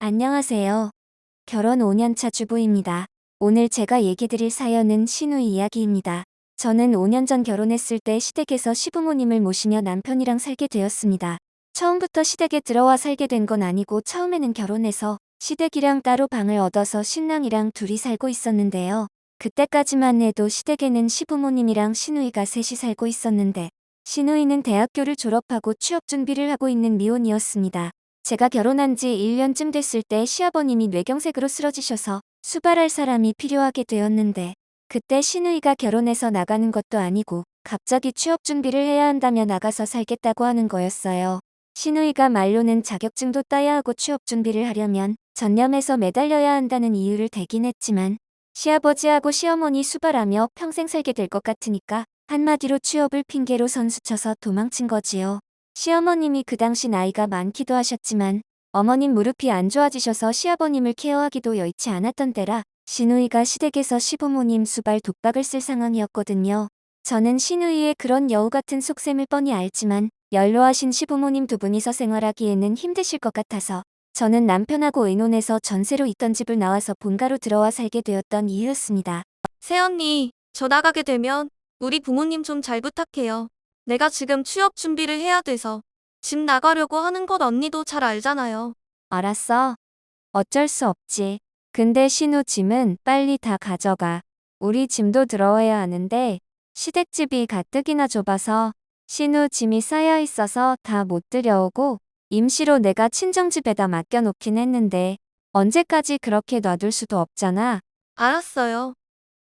안녕하세요. 결혼 5년차 주부입니다. 오늘 제가 얘기 드릴 사연은 시누이 이야기입니다. 저는 5년 전 결혼했을 때 시댁에서 시부모님을 모시며 남편이랑 살게 되었습니다. 처음부터 시댁에 들어와 살게 된 건 아니고 처음에는 결혼해서 시댁이랑 따로 방을 얻어서 신랑이랑 둘이 살고 있었는데요. 그때까지만 해도 시댁에는 시부모님이랑 시누이가 셋이 살고 있었는데 시누이는 대학교를 졸업하고 취업 준비를 하고 있는 미혼이었습니다. 제가 결혼한 지 1년쯤 됐을 때 시아버님이 뇌경색으로 쓰러지셔서 수발할 사람이 필요하게 되었는데 그때 시누이가 결혼해서 나가는 것도 아니고 갑자기 취업 준비를 해야 한다며 나가서 살겠다고 하는 거였어요. 시누이가 말로는 자격증도 따야 하고 취업 준비를 하려면 전념해서 매달려야 한다는 이유를 대긴 했지만 시아버지하고 시어머니 수발하며 평생 살게 될 것 같으니까 한마디로 취업을 핑계로 선수쳐서 도망친 거지요. 시어머님이 그 당시 나이가 많기도 하셨지만 어머님 무릎이 안 좋아지셔서 시아버님을 케어하기도 여의치 않았던 때라 시누이가 시댁에서 시부모님 수발 독박을 쓸 상황이었거든요. 저는 시누이의 그런 여우 같은 속셈을 뻔히 알지만 연로하신 시부모님 두 분이서 생활하기에는 힘드실 것 같아서 저는 남편하고 의논해서 전세로 있던 집을 나와서 본가로 들어와 살게 되었던 이유였습니다. 새언니, 저 나가게 되면 우리 부모님 좀 잘 부탁해요. 내가 지금 취업 준비를 해야 돼서 집 나가려고 하는 것 언니도 잘 알잖아요. 알았어. 어쩔 수 없지. 근데 신우 짐은 빨리 다 가져가. 우리 짐도 들어와야 하는데 시댁집이 가뜩이나 좁아서 신우 짐이 쌓여 있어서 다 못 들여오고 임시로 내가 친정집에다 맡겨놓긴 했는데 언제까지 그렇게 놔둘 수도 없잖아. 알았어요.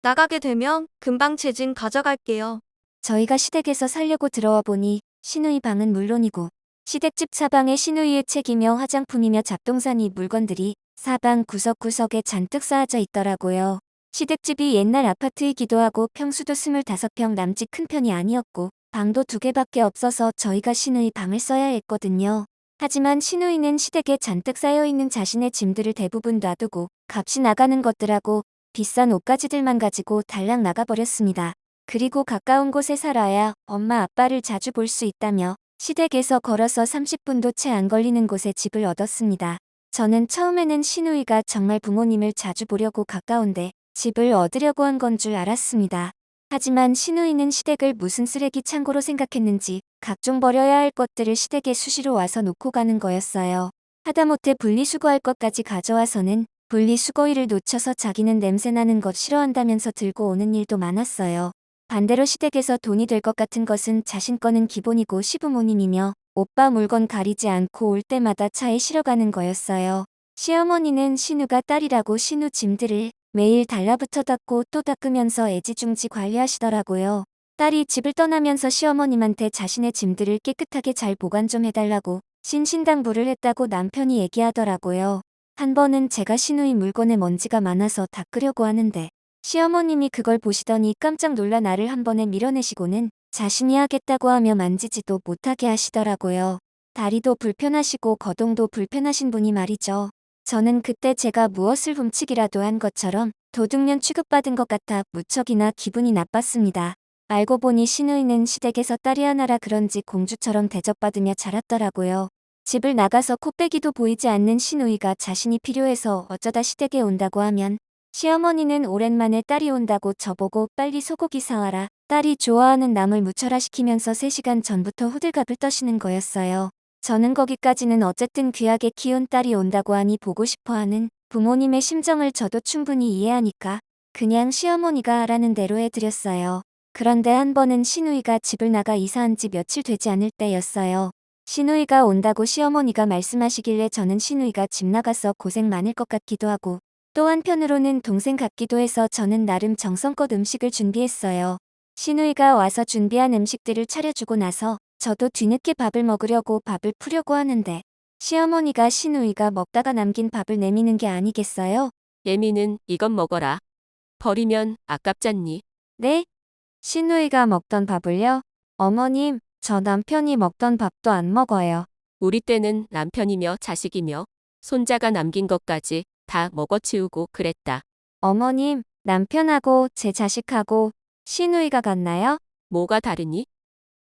나가게 되면 금방 제 짐 가져갈게요. 저희가 시댁에서 살려고 들어와 보니 시누이 방은 물론이고 시댁집 사방에 시누이의 책이며 화장품이며 잡동사니 물건들이 사방 구석구석에 잔뜩 쌓여져 있더라고요. 시댁집이 옛날 아파트이기도 하고 평수도 25평 남짓 큰 편이 아니었고 방도 2개밖에 없어서 저희가 시누이 방을 써야 했거든요. 하지만 시누이는 시댁에 잔뜩 쌓여있는 자신의 짐들을 대부분 놔두고 값이 나가는 것들하고 비싼 옷가지들만 가지고 달랑 나가버렸습니다. 그리고 가까운 곳에 살아야 엄마 아빠를 자주 볼 수 있다며 시댁에서 걸어서 30분도 채 안 걸리는 곳에 집을 얻었습니다. 저는 처음에는 시누이가 정말 부모님을 자주 보려고 가까운데 집을 얻으려고 한 건 줄 알았습니다. 하지만 시누이는 시댁을 무슨 쓰레기 창고로 생각했는지 각종 버려야 할 것들을 시댁에 수시로 와서 놓고 가는 거였어요. 하다못해 분리수거할 것까지 가져와서는 분리수거일을 놓쳐서 자기는 냄새나는 것 싫어한다면서 들고 오는 일도 많았어요. 반대로 시댁에서 돈이 될 것 같은 것은 자신 거는 기본이고 시부모님이며 오빠 물건 가리지 않고 올 때마다 차에 실어가는 거였어요. 시어머니는 신우가 딸이라고 신우 짐들을 매일 달라붙어 닦고 또 닦으면서 애지중지 관리하시더라고요. 딸이 집을 떠나면서 시어머님한테 자신의 짐들을 깨끗하게 잘 보관 좀 해달라고 신신당부를 했다고 남편이 얘기하더라고요. 한 번은 제가 시누이 물건에 먼지가 많아서 닦으려고 하는데 시어머님이 그걸 보시더니 깜짝 놀라 나를 한 번에 밀어내시고는 자신이 하겠다고 하며 만지지도 못하게 하시더라고요. 다리도 불편하시고 거동도 불편하신 분이 말이죠. 저는 그때 제가 무엇을 훔치기라도 한 것처럼 도둑년 취급받은 것 같아 무척이나 기분이 나빴습니다. 알고 보니 시누이는 시댁에서 딸이 하나라 그런지 공주처럼 대접받으며 자랐더라고요. 집을 나가서 코빼기도 보이지 않는 시누이가 자신이 필요해서 어쩌다 시댁에 온다고 하면 시어머니는 오랜만에 딸이 온다고 저보고 빨리 소고기 사와라. 딸이 좋아하는 나물 무쳐라 시키면서 3시간 전부터 호들갑을 떠시는 거였어요. 저는 거기까지는 어쨌든 귀하게 키운 딸이 온다고 하니 보고 싶어하는 부모님의 심정을 저도 충분히 이해하니까 그냥 시어머니가 하라는 대로 해드렸어요. 그런데 한 번은 시누이가 집을 나가 이사한 지 며칠 되지 않을 때였어요. 시누이가 온다고 시어머니가 말씀하시길래 저는 시누이가 집 나가서 고생 많을 것 같기도 하고 또 한편으로는 동생 같기도 해서 저는 나름 정성껏 음식을 준비했어요. 시누이가 와서 준비한 음식들을 차려주고 나서 저도 뒤늦게 밥을 먹으려고 밥을 푸려고 하는데 시어머니가 시누이가 먹다가 남긴 밥을 내미는 게 아니겠어요? 예미는 이것 먹어라. 버리면 아깝잖니. 네? 시누이가 먹던 밥을요? 어머님, 저 남편이 먹던 밥도 안 먹어요. 우리 때는 남편이며 자식이며 손자가 남긴 것까지 다 먹어치우고 그랬다. 어머님, 남편하고 제 자식하고 시누이가 같나요? 뭐가 다르니?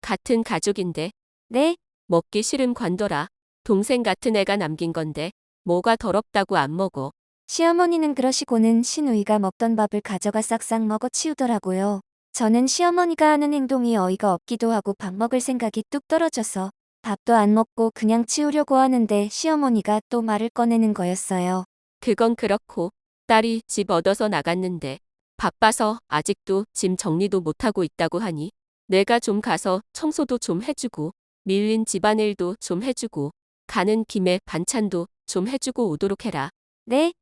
같은 가족인데 네? 먹기 싫음 관둬라. 동생 같은 애가 남긴 건데 뭐가 더럽다고 안 먹어. 시어머니는 그러시고는 신우이가 먹던 밥을 가져가 싹싹 먹어 치우더라고요. 저는 시어머니가 하는 행동이 어이가 없기도 하고 밥 먹을 생각이 뚝 떨어져서 밥도 안 먹고 그냥 치우려고 하는데 시어머니가 또 말을 꺼내는 거였어요. 그건 그렇고 딸이 집 얻어서 나갔는데 바빠서 아직도 짐 정리도 못하고 있다고 하니 내가 좀 가서 청소도 좀 해주고 밀린 집안일도 좀 해주고 가는 김에 반찬도 좀 해주고 오도록 해라. 네?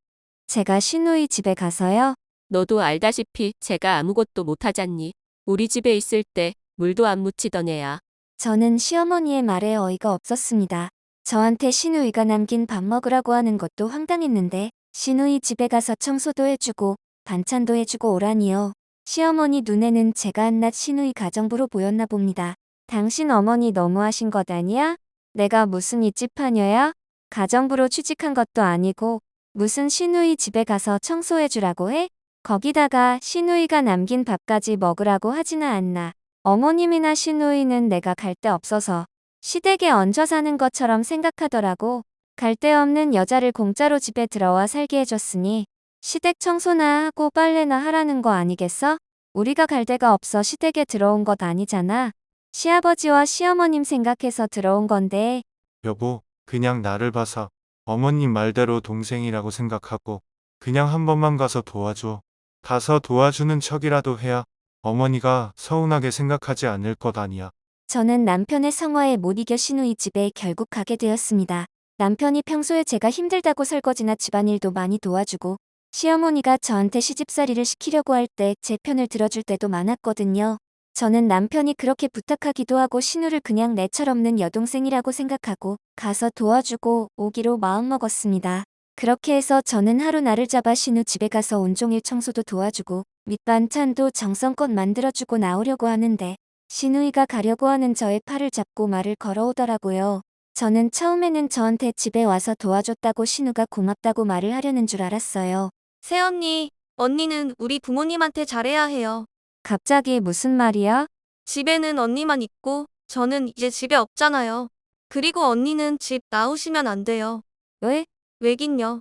제가 신우이 집에 가서요? 너도 알다시피 제가 아무것도 못하잖니. 우리 집에 있을 때 물도 안 묻히던 애야. 저는 시어머니의 말에 어이가 없었습니다. 저한테 시누이가 남긴 밥 먹으라고 하는 것도 황당했는데 시누이 집에 가서 청소도 해주고 반찬도 해주고 오라니요. 시어머니 눈에는 제가 한낱 시누이 가정부로 보였나 봅니다. 당신 어머니 너무하신 것 아니야? 내가 무슨 이집 파녀야? 가정부로 취직한 것도 아니고 무슨 시누이 집에 가서 청소해주라고 해? 거기다가 시누이가 남긴 밥까지 먹으라고 하지는 않나. 어머님이나 시누이는 내가 갈 데 없어서 시댁에 얹혀 사는 것처럼 생각하더라고. 갈 데 없는 여자를 공짜로 집에 들어와 살게 해줬으니 시댁 청소나 하고 빨래나 하라는 거 아니겠어? 우리가 갈 데가 없어 시댁에 들어온 것 아니잖아. 시아버지와 시어머님 생각해서 들어온 건데. 여보, 그냥 나를 봐서 어머님 말대로 동생이라고 생각하고 그냥 한 번만 가서 도와줘. 가서 도와주는 척이라도 해야 어머니가 서운하게 생각하지 않을 것 아니야. 저는 남편의 성화에 못 이겨 시누이 집에 결국 가게 되었습니다. 남편이 평소에 제가 힘들다고 설거지나 집안일도 많이 도와주고 시어머니가 저한테 시집살이를 시키려고 할 때 제 편을 들어줄 때도 많았거든요. 저는 남편이 그렇게 부탁하기도 하고 신우를 그냥 내 철없는 여동생이라고 생각하고 가서 도와주고 오기로 마음먹었습니다. 그렇게 해서 저는 하루 날을 잡아 신우 집에 가서 온종일 청소도 도와주고 밑반찬도 정성껏 만들어주고 나오려고 하는데 시누이가 가려고 하는 저의 팔을 잡고 말을 걸어오더라고요. 저는 처음에는 저한테 집에 와서 도와줬다고 신우가 고맙다고 말을 하려는 줄 알았어요. 새언니, 언니는 우리 부모님한테 잘해야 해요. 갑자기 무슨 말이야? 집에는 언니만 있고 저는 이제 집에 없잖아요. 그리고 언니는 집 나오시면 안 돼요. 왜? 왜긴요.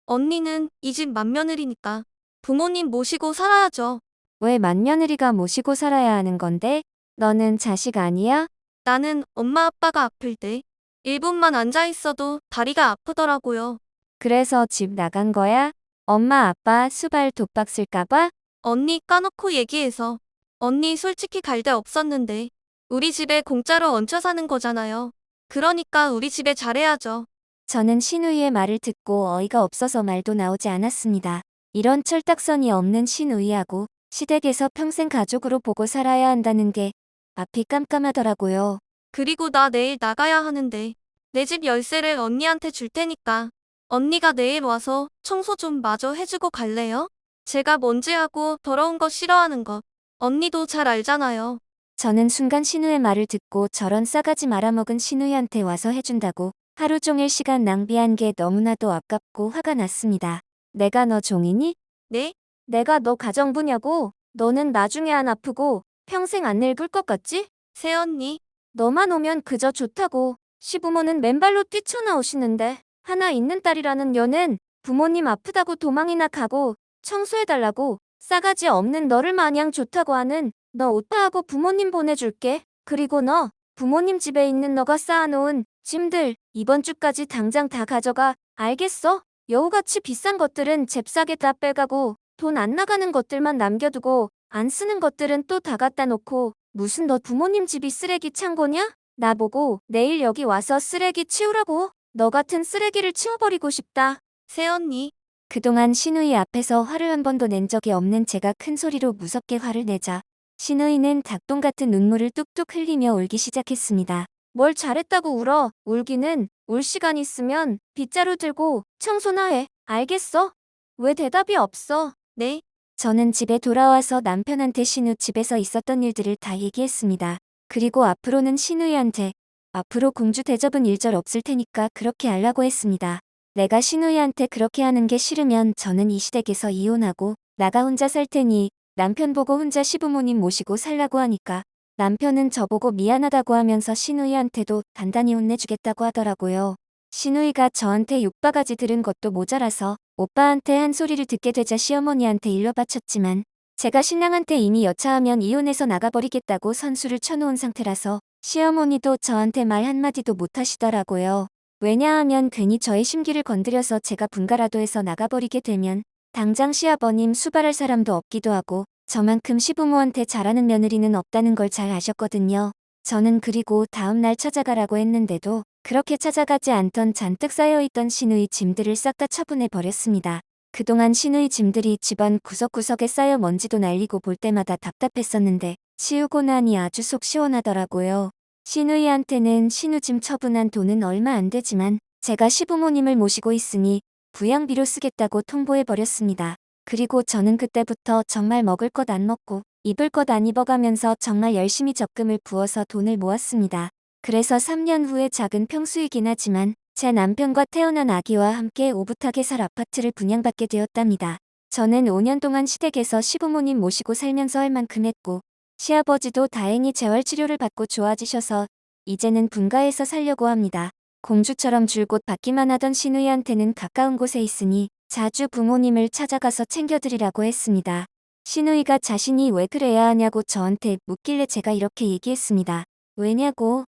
언니는 이 집 맏며느리니까 부모님 모시고 살아야죠. 왜 맏며느리가 모시고 살아야 하는 건데? 너는 자식 아니야? 나는 엄마 아빠가 아플 때 1분만 앉아 있어도 다리가 아프더라고요. 그래서 집 나간 거야? 엄마 아빠 수발 독박 쓸까봐? 언니 까놓고 얘기해서 언니 솔직히 갈 데 없었는데 우리 집에 공짜로 얹혀 사는 거잖아요. 그러니까 우리 집에 잘해야죠. 저는 신우이의 말을 듣고 어이가 없어서 말도 나오지 않았습니다. 이런 철딱선이 없는 신우이하고 시댁에서 평생 가족으로 보고 살아야 한다는 게 앞이 깜깜하더라고요. 그리고 나 내일 나가야 하는데 내 집 열쇠를 언니한테 줄 테니까 언니가 내일 와서 청소 좀 마저 해주고 갈래요? 제가 먼지하고 더러운 거 싫어하는 거 언니도 잘 알잖아요. 저는 순간 신우의 말을 듣고 저런 싸가지 말아먹은 신우이한테 와서 해준다고 하루 종일 시간 낭비한 게 너무나도 아깝고 화가 났습니다. 내가 너 종이니? 네? 내가 너 가정부냐고? 너는 나중에 안 아프고 평생 안 늙을 것 같지? 새언니, 너만 오면 그저 좋다고. 시부모는 맨발로 뛰쳐나오시는데 하나 있는 딸이라는 여는 부모님 아프다고 도망이나 가고 청소해달라고 싸가지 없는 너를 마냥 좋다고 하는 너 오빠하고 부모님 보내줄게. 그리고 너 부모님 집에 있는 너가 쌓아놓은 짐들 이번 주까지 당장 다 가져가. 알겠어? 여우같이 비싼 것들은 잽싸게 다 빼가고 돈 안 나가는 것들만 남겨두고 안 쓰는 것들은 또 다 갖다 놓고. 무슨 너 부모님 집이 쓰레기 창고냐? 나보고 내일 여기 와서 쓰레기 치우라고. 너 같은 쓰레기를 치워버리고 싶다. 새언니, 그동안 시누이 앞에서 화를 한 번도 낸 적이 없는 제가 큰 소리로 무섭게 화를 내자 시누이는 닭똥 같은 눈물을 뚝뚝 흘리며 울기 시작했습니다. 뭘 잘했다고 울어. 울기는 울 시간 있으면 빗자루 들고 청소나 해. 알겠어? 왜 대답이 없어? 네? 저는 집에 돌아와서 남편한테 신우 집에서 있었던 일들을 다 얘기했습니다. 그리고 앞으로는 신우이한테 앞으로 공주 대접은 일절 없을 테니까 그렇게 하려고 했습니다. 내가 신우이한테 그렇게 하는 게 싫으면 저는 이 시댁에서 이혼하고 나가 혼자 살 테니 남편 보고 혼자 시부모님 모시고 살라고 하니까 남편은 저보고 미안하다고 하면서 신우이한테도 단단히 혼내주겠다고 하더라고요. 시누이가 저한테 욕바가지 들은 것도 모자라서 오빠한테 한 소리를 듣게 되자 시어머니한테 일러 바쳤지만 제가 신랑한테 이미 여차하면 이혼해서 나가버리겠다고 선수를 쳐놓은 상태라서 시어머니도 저한테 말 한마디도 못하시더라고요. 왜냐하면 괜히 저의 심기를 건드려서 제가 분가라도 해서 나가버리게 되면 당장 시아버님 수발할 사람도 없기도 하고 저만큼 시부모한테 잘하는 며느리는 없다는 걸 잘 아셨거든요. 저는 그리고 다음날 찾아가라고 했는데도 그렇게 찾아가지 않던 잔뜩 쌓여있던 시누이 짐들을 싹 다 처분해 버렸습니다. 그동안 시누이 짐들이 집안 구석구석에 쌓여 먼지도 날리고 볼 때마다 답답했었는데 치우고 나니 아주 속 시원하더라고요. 시누이한테는 시누짐 처분한 돈은 얼마 안 되지만 제가 시부모님을 모시고 있으니 부양비로 쓰겠다고 통보해 버렸습니다. 그리고 저는 그때부터 정말 먹을 것 안 먹고 입을 것 안 입어가면서 정말 열심히 적금을 부어서 돈을 모았습니다. 그래서 3년 후에 작은 평수이긴 하지만 제 남편과 태어난 아기와 함께 오붓하게 살 아파트를 분양받게 되었답니다. 저는 5년 동안 시댁에서 시부모님 모시고 살면서 할 만큼 했고 시아버지도 다행히 재활치료를 받고 좋아지셔서 이제는 분가해서 살려고 합니다. 공주처럼 줄곧 받기만 하던 시누이한테는 가까운 곳에 있으니 자주 부모님을 찾아가서 챙겨드리라고 했습니다. 시누이가 자신이 왜 그래야 하냐고 저한테 묻길래 제가 이렇게 얘기했습니다. 왜냐고?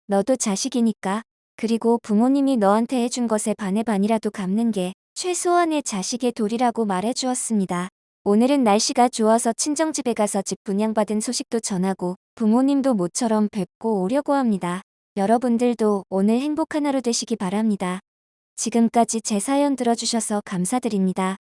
너도 자식이니까. 그리고 부모님이 너한테 해준 것에 반의 반이라도 갚는 게 최소한의 자식의 도리라고 말해주었습니다. 오늘은 날씨가 좋아서 친정집에 가서 집 분양받은 소식도 전하고 부모님도 모처럼 뵙고 오려고 합니다. 여러분들도 오늘 행복한 하루 되시기 바랍니다. 지금까지 제 사연 들어주셔서 감사드립니다.